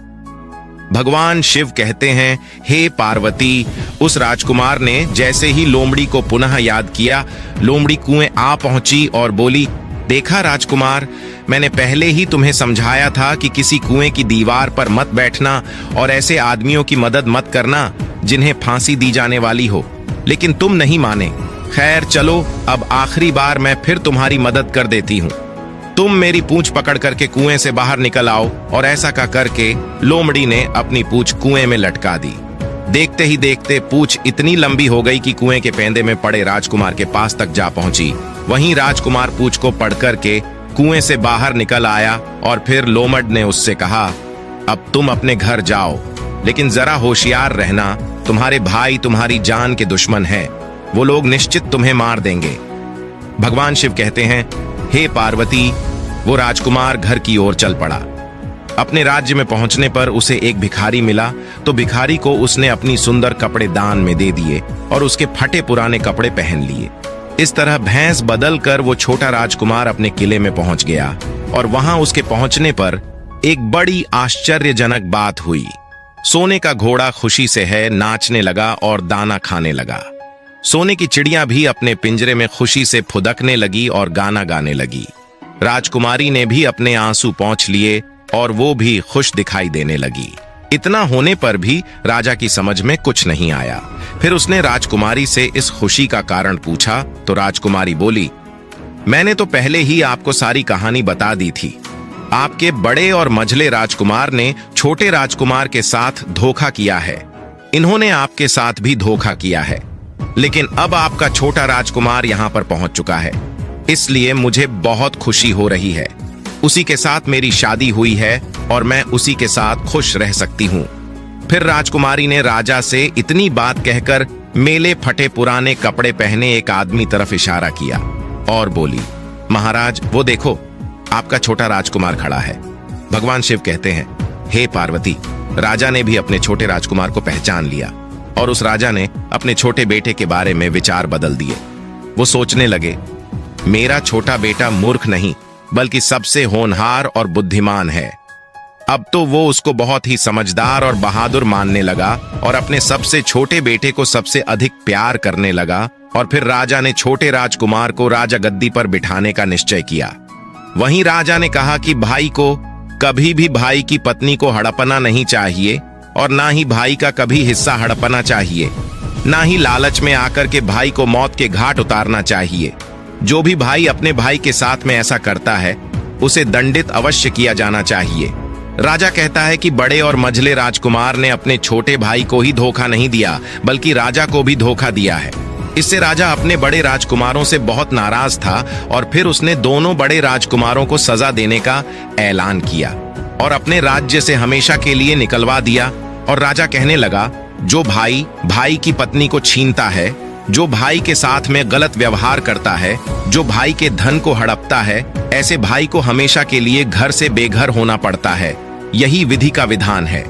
भगवान शिव कहते हैं, हे पार्वती, उस राजकुमार ने जैसे ही लोमड़ी को पुनः याद किया, लोमड़ी कुएं आ पहुंची और बोली, देखा राजकुमार, मैंने पहले ही तुम्हें समझाया था कि किसी कुएं की दीवार पर मत बैठना और ऐसे आदमियों की मदद मत करना जिन्हें फांसी दी जाने वाली हो, लेकिन तुम नहीं माने। खैर चलो, अब आखिरी बार मैं फिर तुम्हारी मदद कर देती हूँ। तुम मेरी पूंछ पकड़ करके कुएं से बाहर निकल आओ। और ऐसा का करके लोमड़ी ने अपनी पूंछ कुएं में लटका दी। देखते ही देखते पूंछ इतनी लंबी हो गई कि कुएं के पेंदे में पड़े राजकुमार के पास तक जा पहुंची। वहीं राजकुमार पूंछ को पकड़ करके कुएं से बाहर निकल आया और फिर लोमड़ ने उससे कहा, अब तुम अपने घर जाओ, लेकिन जरा होशियार रहना, तुम्हारे भाई तुम्हारी जान के दुश्मन हैं, वो लोग निश्चित तुम्हें मार देंगे। भगवान शिव कहते हैं, हे पार्वती, वो राजकुमार घर की ओर चल पड़ा। अपने राज्य में पहुंचने पर उसे एक भिखारी मिला तो भिखारी को उसने अपनी सुंदर कपड़े दान में दे दिए और उसके फटे पुराने कपड़े पहन लिए। इस तरह भैंस बदल कर वो छोटा राजकुमार अपने किले में पहुंच गया और वहां उसके पहुंचने पर एक बड़ी आश्चर्यजनक बात हुई। सोने का घोड़ा खुशी से है नाचने लगा और दाना खाने लगा। सोने की चिड़िया भी अपने पिंजरे में खुशी से फुदकने लगी और गाना गाने लगी। राजकुमारी ने भी अपने आंसू पोंछ लिए और वो भी खुश दिखाई देने लगी। इतना होने पर भी राजा की समझ में कुछ नहीं आया। फिर उसने राजकुमारी से इस खुशी का कारण पूछा तो राजकुमारी बोली, मैंने तो पहले ही आपको सारी कहानी बता दी थी। आपके बड़े और मझले राजकुमार ने छोटे राजकुमार के साथ धोखा किया है। इन्होंने आपके साथ भी धोखा किया है, लेकिन अब आपका छोटा राजकुमार यहाँ पर पहुंच चुका है, इसलिए मुझे बहुत खुशी हो रही है। उसी के साथ मेरी शादी हुई है और मैं उसी के साथ खुश रह सकती हूँ। फिर राजकुमारी ने राजा से इतनी बात कहकर मेले फटे पुराने कपड़े पहने एक आदमी तरफ इशारा किया और बोली, महाराज, वो देखो, आपका छोटा राजकुमार खड़ा है। भगवान शिव कहते हैं, हे पार्वती, राजा ने भी अपने छोटे राजकुमार को पहचान लिया और उस राजा ने अपने छोटे बेटे के बारे में विचार बदल दिए। वो सोचने लगे, मेरा छोटा बेटा मूर्ख नहीं बल्कि सबसे होनहार और बुद्धिमान है। अब तो वो उसको बहुत ही समझदार और बहादुर मानने लगा और अपने सबसे छोटे बेटे को सबसे अधिक प्यार करने लगा। और फिर राजा ने छोटे राजकुमार को राजा गद्दी पर बिठाने का निश्चय किया। वहीं राजा ने कहा कि भाई को कभी भी भाई की पत्नी को हड़पना नहीं चाहिए और ना ही भाई का कभी हिस्सा हड़पना चाहिए, ना ही लालच में आकर के भाई को मौत के घाट उतारना चाहिए। जो भी भाई अपने भाई के साथ में ऐसा करता है उसे दंडित अवश्य किया जाना चाहिए। राजा कहता है कि बड़े और मझले राजकुमार ने अपने छोटे भाई को ही धोखा नहीं दिया बल्कि राजा को भी धोखा दिया है। इससे राजा अपने बड़े राजकुमारों से बहुत नाराज था और फिर उसने दोनों बड़े राजकुमारों को सजा देने का ऐलान किया और अपने राज्य से हमेशा के लिए निकलवा दिया। और राजा कहने लगा, जो भाई भाई की पत्नी को छीनता है, जो भाई के साथ में गलत व्यवहार करता है, जो भाई के धन को हड़पता है, ऐसे भाई को हमेशा के लिए घर से बेघर होना पड़ता है। यही विधि का विधान है।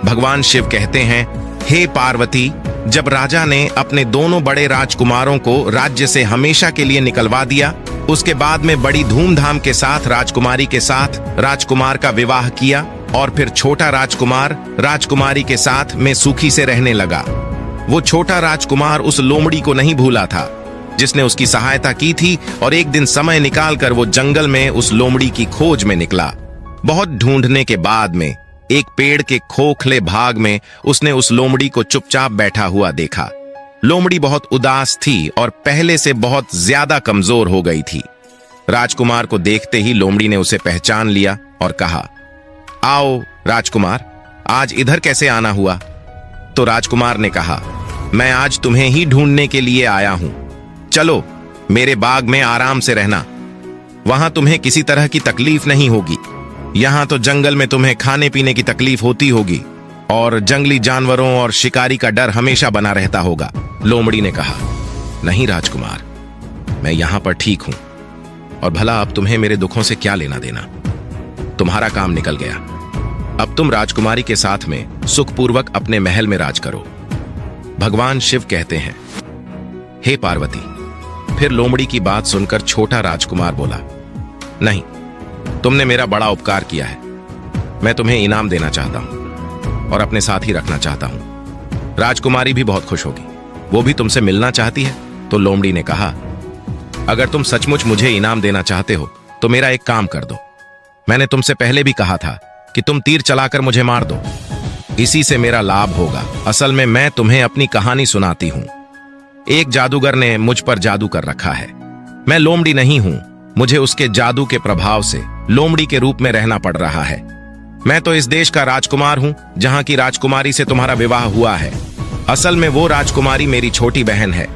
भगवान शिव कहते हैं, हे पार्वती, जब राजा ने अपने दोनों बड़े राजकुमारों को राज्य से हमेशा के लिए निकलवा दिया, उसके बाद में बड़ी धूमधाम के साथ राजकुमारी के साथ राजकुमार का विवाह किया और फिर छोटा राजकुमार राजकुमारी के साथ में सुखी से रहने लगा। वो छोटा राजकुमार उस लोमड़ी को नहीं भूला था जिसने उसकी सहायता की थी और एक दिन समय निकालकर वो जंगल में उस लोमड़ी की खोज में निकला। बहुत ढूंढने के बाद में एक पेड़ के खोखले भाग में उसने उस लोमड़ी को चुपचाप बैठा हुआ देखा। लोमड़ी बहुत उदास थी और पहले से बहुत ज्यादा कमजोर हो गई थी। राजकुमार को देखते ही लोमड़ी ने उसे पहचान लिया और कहा, आओ राजकुमार, आज इधर कैसे आना हुआ? तो राजकुमार ने कहा, मैं आज तुम्हें ही ढूंढने के लिए आया हूं। चलो मेरे बाग में आराम से रहना, वहां तुम्हें किसी तरह की तकलीफ नहीं होगी। यहां तो जंगल में तुम्हें खाने पीने की तकलीफ होती होगी और जंगली जानवरों और शिकारी का डर हमेशा बना रहता होगा। लोमड़ी ने कहा, नहीं राजकुमार, मैं यहां पर ठीक हूं और भला अब तुम्हें मेरे दुखों से क्या लेना देना? तुम्हारा काम निकल गया। अब तुम राजकुमारी के साथ में सुखपूर्वक अपने महल में राज करो। भगवान शिव कहते हैं, हे पार्वती। फिर लोमड़ी की बात सुनकर छोटा राजकुमार बोला, नहीं, तुमने मेरा बड़ा उपकार किया है। मैं तुम्हें इनाम देना चाहता हूं और अपने साथ ही रखना चाहता हूं। राजकुमारी भी बहुत खुश होगी, वो भी तुमसे मिलना चाहती है। तो लोमड़ी ने कहा, अगर तुम सचमुच मुझे इनाम देना चाहते हो तो मेरा एक काम कर दो। मैंने तुमसे पहले भी कहा था कि तुम तीर चलाकर मुझे मार दो, इसी से मेरा लाभ होगा। असल में मैं तुम्हें अपनी कहानी सुनाती हूं। एक जादूगर ने मुझ पर जादू कर रखा है। मैं लोमड़ी नहीं हूं, मुझे उसके जादू के प्रभाव से लोमड़ी के रूप में रहना पड़ रहा है। मैं तो इस देश का राजकुमार हूं जहां की राजकुमारी से तुम्हारा विवाह हुआ है। असल में वो राजकुमारी मेरी छोटी बहन है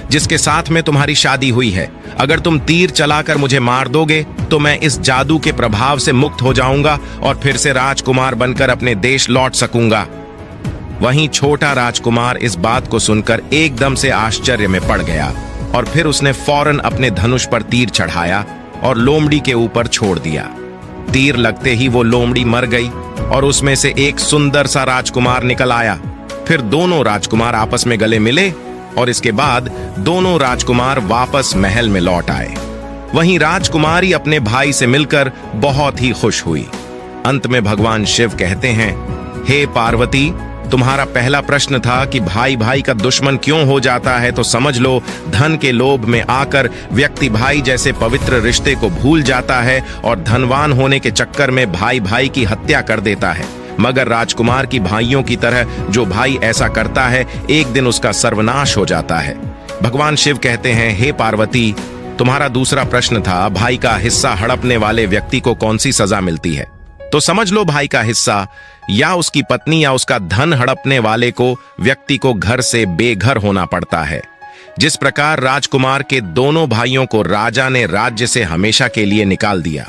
जिसके साथ में तुम्हारी शादी हुई है। अगर तुम तीर चलाकर मुझे मार दोगे तो मैं इस जादू के प्रभाव से मुक्त हो जाऊंगा और फिर से राजकुमार बनकर अपने देश लौट सकूंगा। वहीं छोटा राजकुमार इस बात को सुनकर एकदम से आश्चर्य में पड़ गया और फिर उसने फौरन अपने धनुष पर तीर चढ़ाया और लोमड़ी के ऊपर छोड़ दिया। तीर लगते ही वो लोमड़ी मर गई और उसमें से एक सुंदर सा राजकुमार निकल आया। फिर दोनों राजकुमार आपस में गले मिले और इसके बाद दोनों राजकुमार वापस महल में लौट आए। वहीं राजकुमारी अपने भाई से मिलकर बहुत ही खुश हुई। अंत में भगवान शिव कहते हैं, हे पार्वती, तुम्हारा पहला प्रश्न था कि भाई भाई का दुश्मन क्यों हो जाता है, तो समझ लो धन के लोभ में आकर व्यक्ति भाई जैसे पवित्र रिश्ते को भूल जाता है और धनवान होने के चक्कर में भाई भाई की हत्या कर देता है। मगर राजकुमार की भाइयों की तरह जो भाई ऐसा करता है, एक दिन उसका सर्वनाश हो जाता है। भगवान शिव कहते हैं, हे पार्वती, तुम्हारा दूसरा प्रश्न था भाई का हिस्सा हड़पने वाले व्यक्ति को कौन सी सजा मिलती है। तो समझ लो भाई का हिस्सा या उसकी पत्नी या उसका धन हड़पने वाले को व्यक्ति को घर से बेघर होना पड़ता है। जिस प्रकार राजकुमार के दोनों भाइयों को राजा ने राज्य से हमेशा के लिए निकाल दिया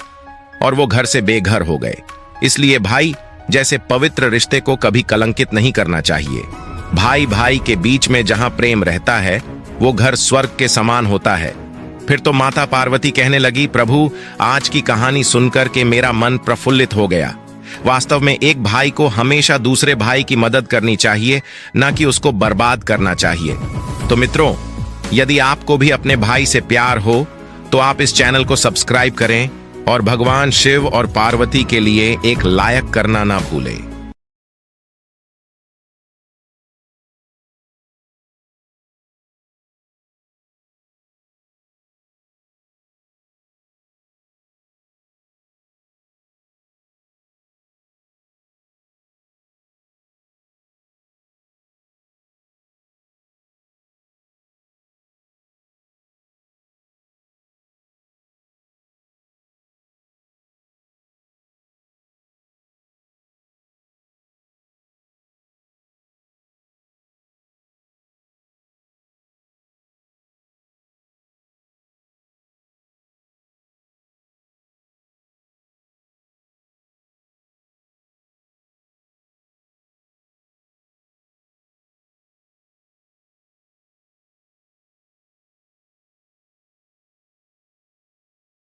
और वो घर से बेघर हो गए। इसलिए भाई जैसे पवित्र रिश्ते को कभी कलंकित नहीं करना चाहिए। भाई भाई के बीच में जहां प्रेम रहता है वो घर स्वर्ग के समान होता है। फिर तो माता पार्वती कहने लगी, प्रभु, आज की कहानी सुनकर के मेरा मन प्रफुल्लित हो गया। वास्तव में एक भाई को हमेशा दूसरे भाई की मदद करनी चाहिए, ना कि उसको बर्बाद करना चाहिए। तो मित्रों, यदि आपको भी अपने भाई से प्यार हो तो आप इस चैनल को सब्सक्राइब करें और भगवान शिव और पार्वती के लिए एक लायक करना ना भूलें।